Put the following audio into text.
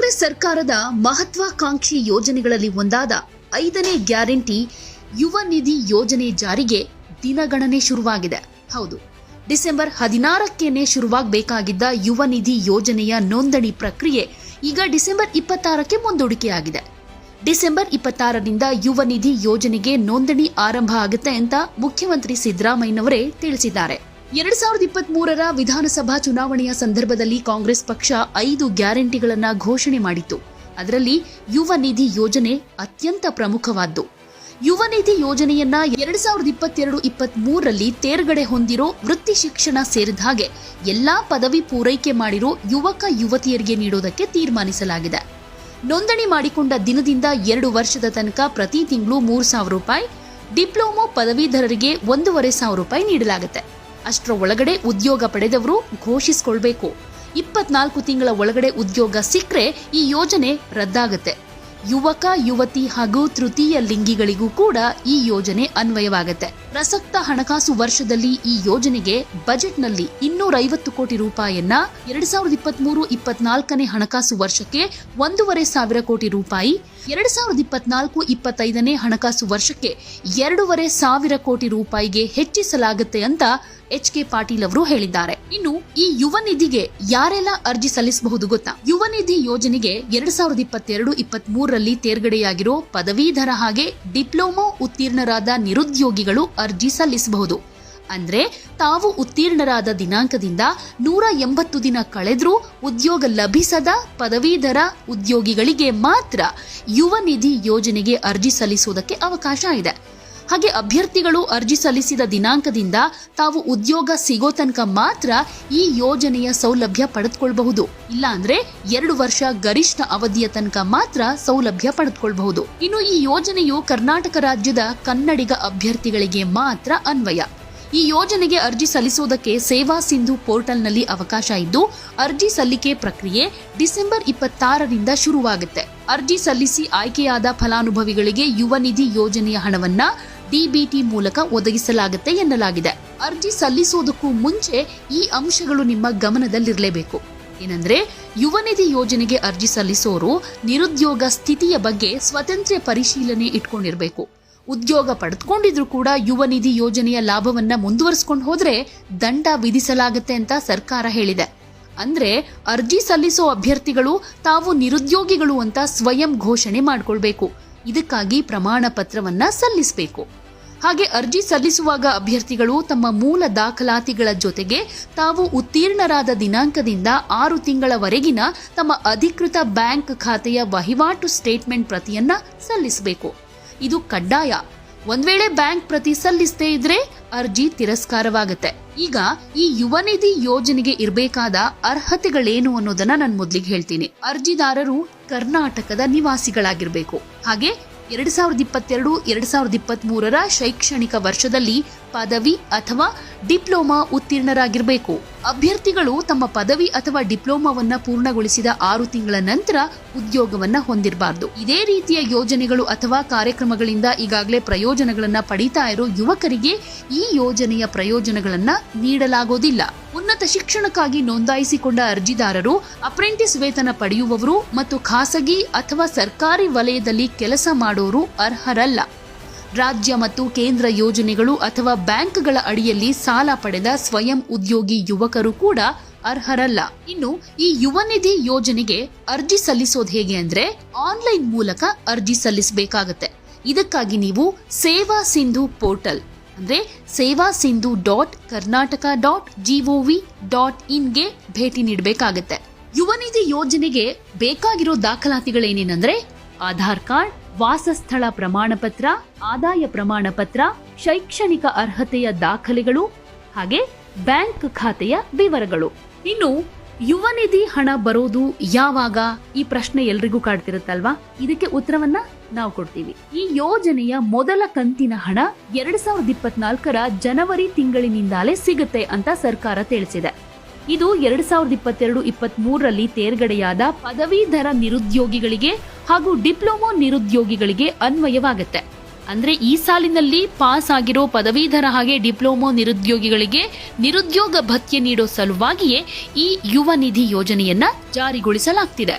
ಕಾಂಗ್ರೆಸ್ ಸರ್ಕಾರದ ಮಹತ್ವಾಕಾಂಕ್ಷಿ ಯೋಜನೆಗಳಲ್ಲಿ ಒಂದಾದ 5ನೇ ಗ್ಯಾರಂಟಿ ಯುವ ನಿಧಿ ಯೋಜನೆ ಜಾರಿಗೆ ದಿನಗಣನೆ ಶುರುವಾಗಿದೆ. ಹೌದು, ಡಿಸೆಂಬರ್ 16ಕ್ಕೇನೆ ಶುರುವಾಗಬೇಕಾಗಿದ್ದ ಯುವ ನಿಧಿ ಯೋಜನೆಯ ನೋಂದಣಿ ಪ್ರಕ್ರಿಯೆ ಈಗ ಡಿಸೆಂಬರ್ 26ಕ್ಕೆ ಮುಂದೂಡಿಕೆಯಾಗಿದೆ. ಡಿಸೆಂಬರ್ 26ರಿಂದ ಯುವ ನಿಧಿ ಯೋಜನೆಗೆ ನೋಂದಣಿ ಆರಂಭ ಆಗುತ್ತೆ ಅಂತ ಮುಖ್ಯಮಂತ್ರಿ ಸಿದ್ದರಾಮಯ್ಯನವರೇ ತಿಳಿಸಿದ್ದಾರೆ. 2023ರ ವಿಧಾನಸಭಾ ಚುನಾವಣೆಯ ಸಂದರ್ಭದಲ್ಲಿ ಕಾಂಗ್ರೆಸ್ ಪಕ್ಷ 5 ಗ್ಯಾರಂಟಿಗಳನ್ನ ಘೋಷಣೆ ಮಾಡಿತ್ತು. ಅದರಲ್ಲಿ ಯುವ ನಿಧಿ ಯೋಜನೆ ಅತ್ಯಂತ ಪ್ರಮುಖವಾದ್ದು. ಯುವ ನಿಧಿ ಯೋಜನೆಯನ್ನ 2022-23ರಲ್ಲಿ ತೇರ್ಗಡೆ ಹೊಂದಿರೋ ವೃತ್ತಿ ಶಿಕ್ಷಣ ಸೇರಿದ ಹಾಗೆ ಎಲ್ಲಾ ಪದವಿ ಪೂರೈಕೆ ಮಾಡಿರೋ ಯುವಕ ಯುವತಿಯರಿಗೆ ನೀಡೋದಕ್ಕೆ ತೀರ್ಮಾನಿಸಲಾಗಿದೆ. ನೋಂದಣಿ ಮಾಡಿಕೊಂಡ ದಿನದಿಂದ 2 ವರ್ಷದ ತನಕ ಪ್ರತಿ ತಿಂಗಳು 3,000 ರೂಪಾಯಿ, ಡಿಪ್ಲೊಮೊ ಪದವೀಧರರಿಗೆ 1,500 ರೂಪಾಯಿ ನೀಡಲಾಗುತ್ತೆ. ಅಷ್ಟರ ಒಳಗಡೆ ಉದ್ಯೋಗ ಪಡೆದವರು ಘೋಷಿಸಿಕೊಳ್ಬೇಕು. 24 ತಿಂಗಳ ಒಳಗಡೆ ಉದ್ಯೋಗ ಸಿಕ್ಕರೆ ಈ ಯೋಜನೆ ರದ್ದಾಗುತ್ತೆ. ಯುವಕ ಯುವತಿ ಹಾಗೂ ತೃತೀಯ ಲಿಂಗಿಗಳಿಗೂ ಕೂಡ ಈ ಯೋಜನೆ ಅನ್ವಯವಾಗುತ್ತೆ. ಪ್ರಸಕ್ತ ಹಣಕಾಸು ವರ್ಷದಲ್ಲಿ ಈ ಯೋಜನೆಗೆ ಬಜೆಟ್ನಲ್ಲಿ 250 ಕೋಟಿ ರೂಪಾಯಿಯನ್ನ 2023-24ನೇ ಹಣಕಾಸು ವರ್ಷಕ್ಕೆ 1,500 ಕೋಟಿ ರೂಪಾಯಿ, 2024-25ನೇ ಹಣಕಾಸು ವರ್ಷಕ್ಕೆ 2,500 ಕೋಟಿ ರೂಪಾಯಿಗೆ ಹೆಚ್ಚಿಸಲಾಗುತ್ತೆ ಅಂತ ಎಚ್.ಕೆ. ಪಾಟೀಲ್ ಅವರು ಹೇಳಿದ್ದಾರೆ. ಇನ್ನು ಈ ಯುವ ನಿಧಿಗೆ ಯಾರೆಲ್ಲ ಅರ್ಜಿ ಸಲ್ಲಿಸಬಹುದು ಗೊತ್ತಾ? ಯುವ ನಿಧಿ ಯೋಜನೆಗೆ 2022-23ರಲ್ಲಿ ತೇರ್ಗಡೆಯಾಗಿರೋ ಪದವೀಧರ ಹಾಗೆ ಡಿಪ್ಲೊಮೊ ಉತ್ತೀರ್ಣರಾದ ನಿರುದ್ಯೋಗಿಗಳು ಅರ್ಜಿ ಸಲ್ಲಿಸಬಹುದು. ಅಂದ್ರೆ ತಾವು ಉತ್ತೀರ್ಣರಾದ ದಿನಾಂಕದಿಂದ 180 ದಿನ ಕಳೆದ್ರೂ ಉದ್ಯೋಗ ಲಭಿಸದ ಪದವೀಧರ ಉದ್ಯೋಗಿಗಳಿಗೆ ಮಾತ್ರ ಯುವ ನಿಧಿ ಯೋಜನೆಗೆ ಅರ್ಜಿ ಸಲ್ಲಿಸುವುದಕ್ಕೆ ಅವಕಾಶ ಇದೆ. ಹಾಗೆ ಅಭ್ಯರ್ಥಿಗಳು ಅರ್ಜಿ ಸಲ್ಲಿಸಿದ ದಿನಾಂಕದಿಂದ ತಾವು ಉದ್ಯೋಗ ಸಿಗೋ ತನಕ ಮಾತ್ರ ಈ ಯೋಜನೆಯ ಸೌಲಭ್ಯ ಪಡೆದುಕೊಳ್ಳಬಹುದು. ಇಲ್ಲ ಅಂದ್ರೆ 2 ವರ್ಷ ಗರಿಷ್ಠ ಅವಧಿಯ ತನಕ ಮಾತ್ರ ಸೌಲಭ್ಯ ಪಡೆದುಕೊಳ್ಳಬಹುದು. ಇನ್ನು ಈ ಯೋಜನೆಯು ಕರ್ನಾಟಕ ರಾಜ್ಯದ ಕನ್ನಡಿಗ ಅಭ್ಯರ್ಥಿಗಳಿಗೆ ಮಾತ್ರ ಅನ್ವಯ. ಈ ಯೋಜನೆಗೆ ಅರ್ಜಿ ಸಲ್ಲಿಸುವುದಕ್ಕೆ ಸೇವಾ ಸಿಂಧು ಪೋರ್ಟಲ್ನಲ್ಲಿ ಅವಕಾಶ ಇದ್ದು, ಅರ್ಜಿ ಸಲ್ಲಿಕೆ ಪ್ರಕ್ರಿಯೆ ಡಿಸೆಂಬರ್ 26ರಿಂದ ಶುರುವಾಗುತ್ತೆ. ಅರ್ಜಿ ಸಲ್ಲಿಸಿ ಆಯ್ಕೆಯಾದ ಫಲಾನುಭವಿಗಳಿಗೆ ಯುವ ನಿಧಿ ಯೋಜನೆಯ ಹಣವನ್ನ ಡಿಬಿಟಿ ಮೂಲಕ ಒದಗಿಸಲಾಗುತ್ತೆ ಎನ್ನಲಾಗಿದೆ. ಅರ್ಜಿ ಸಲ್ಲಿಸುವುದಕ್ಕೂ ಮುಂಚೆ ಈ ಅಂಶಗಳು ನಿಮ್ಮ ಗಮನದಲ್ಲಿರಲೇಬೇಕು. ಏನಂದ್ರೆ, ಯುವ ನಿಧಿ ಯೋಜನೆಗೆ ಅರ್ಜಿ ಸಲ್ಲಿಸೋರು ನಿರುದ್ಯೋಗ ಸ್ಥಿತಿಯ ಬಗ್ಗೆ ಸ್ವತಂತ್ರ ಪರಿಶೀಲನೆ ಇಟ್ಕೊಂಡಿರಬೇಕು. ಉದ್ಯೋಗ ಪಡೆದುಕೊಂಡಿದ್ರು ಕೂಡ ಯುವ ನಿಧಿ ಯೋಜನೆಯ ಲಾಭವನ್ನ ಮುಂದುವರಿಸಿಕೊಂಡು ಹೋದ್ರೆ ದಂಡ ವಿಧಿಸಲಾಗುತ್ತೆ ಅಂತ ಸರ್ಕಾರ ಹೇಳಿದೆ. ಅಂದ್ರೆ ಅರ್ಜಿ ಸಲ್ಲಿಸೋ ಅಭ್ಯರ್ಥಿಗಳು ತಾವು ನಿರುದ್ಯೋಗಿಗಳು ಅಂತ ಸ್ವಯಂ ಘೋಷಣೆ ಮಾಡಿಕೊಳ್ಬೇಕು. ಇದಕ್ಕಾಗಿ ಪ್ರಮಾಣ ಪತ್ರವನ್ನ ಸಲ್ಲಿಸಬೇಕು. ಹಾಗೆ ಅರ್ಜಿ ಸಲ್ಲಿಸುವಾಗ ಅಭ್ಯರ್ಥಿಗಳು ತಮ್ಮ ಮೂಲ ದಾಖಲಾತಿಗಳ ಜೊತೆಗೆ ತಾವು ಉತ್ತೀರ್ಣರಾದ ದಿನಾಂಕದಿಂದ 6 ತಿಂಗಳವರೆಗಿನ ತಮ್ಮ ಅಧಿಕೃತ ಬ್ಯಾಂಕ್ ಖಾತೆಯ ವಹಿವಾಟು ಸ್ಟೇಟ್ಮೆಂಟ್ ಪ್ರತಿಯನ್ನ ಸಲ್ಲಿಸಬೇಕು. ಇದು ಕಡ್ಡಾಯ. ಒಂದ್ ವೇಳೆ ಬ್ಯಾಂಕ್ ಪ್ರತಿ ಸಲ್ಲಿಸದೇ ಇದ್ರೆ ಅರ್ಜಿ ತಿರಸ್ಕಾರವಾಗುತ್ತೆ. ಈಗ ಈ ಯುವ ನಿಧಿ ಯೋಜನೆಗೆ ಇರಬೇಕಾದ ಅರ್ಹತೆಗಳೇನು ಅನ್ನೋದನ್ನ ನಾನು ಮೊದಲಿಗೆ ಹೇಳ್ತೀನಿ. ಅರ್ಜಿದಾರರು ಕರ್ನಾಟಕದ ನಿವಾಸಿಗಳಾಗಿರ್ಬೇಕು. ಹಾಗೆ 2022-2023ರ ಶೈಕ್ಷಣಿಕ ವರ್ಷದಲ್ಲಿ ಪದವಿ ಅಥವಾ ಡಿಪ್ಲೊಮಾ ಉತ್ತೀರ್ಣರಾಗಿರಬೇಕು. ಅಭ್ಯರ್ಥಿಗಳು ತಮ್ಮ ಪದವಿ ಅಥವಾ ಡಿಪ್ಲೊಮಾವನ್ನ ಪೂರ್ಣಗೊಳಿಸಿದ 6 ತಿಂಗಳ ನಂತರ ಉದ್ಯೋಗವನ್ನ ಹೊಂದಿರಬಾರದು. ಇದೇ ರೀತಿಯ ಯೋಜನೆಗಳು ಅಥವಾ ಕಾರ್ಯಕ್ರಮಗಳಿಂದ ಈಗಾಗಲೇ ಪ್ರಯೋಜನಗಳನ್ನ ಪಡೀತಾ ಇರೋ ಯುವಕರಿಗೆ ಈ ಯೋಜನೆಯ ಪ್ರಯೋಜನಗಳನ್ನ ನೀಡಲಾಗೋದಿಲ್ಲ. ಉನ್ನತ ಶಿಕ್ಷಣಕ್ಕಾಗಿ ನೋಂದಾಯಿಸಿಕೊಂಡ ಅರ್ಜಿದಾರರು, ಅಪ್ರೆಂಟಿಸ್ ವೇತನ ಪಡೆಯುವವರು ಮತ್ತು ಖಾಸಗಿ ಅಥವಾ ಸರ್ಕಾರಿ ವಲಯದಲ್ಲಿ ಕೆಲಸ ಮಾಡೋರು ಅರ್ಹರಲ್ಲ. ರಾಜ್ಯ ಮತ್ತು ಕೇಂದ್ರ ಯೋಜನೆಗಳು ಅಥವಾ ಬ್ಯಾಂಕ್ಗಳ ಅಡಿಯಲ್ಲಿ ಸಾಲ ಪಡೆದ ಸ್ವಯಂ ಉದ್ಯೋಗಿ ಯುವಕರು ಕೂಡ ಅರ್ಹರಲ್ಲ. ಇನ್ನು ಈ ಯುವ ನಿಧಿ ಯೋಜನೆಗೆ ಅರ್ಜಿ ಸಲ್ಲಿಸೋದು ಹೇಗೆ ಅಂದ್ರೆ, ಆನ್ಲೈನ್ ಮೂಲಕ ಅರ್ಜಿ ಸಲ್ಲಿಸಬೇಕಾಗತ್ತೆ. ಇದಕ್ಕಾಗಿ ನೀವು ಸೇವಾ ಸಿಂಧು ಪೋರ್ಟಲ್ ಅಂದ್ರೆ sevasindu.karnataka.gov.in ಭೇಟಿ ನೀಡಬೇಕಾಗತ್ತೆ. ಯುವ ನಿಧಿ ಯೋಜನೆಗೆ ಬೇಕಾಗಿರೋ ದಾಖಲಾತಿಗಳೇನೇನೆಂದ್ರೆ, ಆಧಾರ್ ಕಾರ್ಡ್, ವಾಸಸ್ಥಳ ಪ್ರಮಾಣ ಪತ್ರ, ಆದಾಯ ಪ್ರಮಾಣ ಪತ್ರ, ಶೈಕ್ಷಣಿಕ ಅರ್ಹತೆಯ ದಾಖಲೆಗಳು ಹಾಗೆ ಬ್ಯಾಂಕ್ ಖಾತೆಯ ವಿವರಗಳು. ಇನ್ನು ಯುವ ನಿಧಿ ಹಣ ಬರೋದು ಯಾವಾಗ? ಈ ಪ್ರಶ್ನೆ ಎಲ್ರಿಗೂ ಕಾಡ್ತಿರುತ್ತಲ್ವಾ? ಇದಕ್ಕೆ ಉತ್ತರವನ್ನ ನಾವು ಕೊಡ್ತೀವಿ. ಈ ಯೋಜನೆಯ ಮೊದಲ ಕಂತಿನ ಹಣ 2024ರ ಜನವರಿ ತಿಂಗಳಿನಿಂದಲೇ ಸಿಗುತ್ತೆ ಅಂತ ಸರ್ಕಾರ ತಿಳಿಸಿದೆ. ಇದು 2022-23ರಲ್ಲಿ ತೇರ್ಗಡೆಯಾದ ಪದವೀಧರ ನಿರುದ್ಯೋಗಿಗಳಿಗೆ ಹಾಗೂ ಡಿಪ್ಲೊಮೊ ನಿರುದ್ಯೋಗಿಗಳಿಗೆ ಅನ್ವಯವಾಗುತ್ತೆ. ಅಂದ್ರೆ ಈ ಸಾಲಿನಲ್ಲಿ ಪಾಸ್ ಆಗಿರೋ ಪದವೀಧರ ಹಾಗೆ ಡಿಪ್ಲೊಮೊ ನಿರುದ್ಯೋಗಿಗಳಿಗೆ ನಿರುದ್ಯೋಗ ಭತ್ಯೆ ನೀಡೋ ಸಲುವಾಗಿಯೇ ಈ ಯುವ ನಿಧಿ ಯೋಜನೆಯನ್ನ ಜಾರಿಗೊಳಿಸಲಾಗ್ತಿದೆ.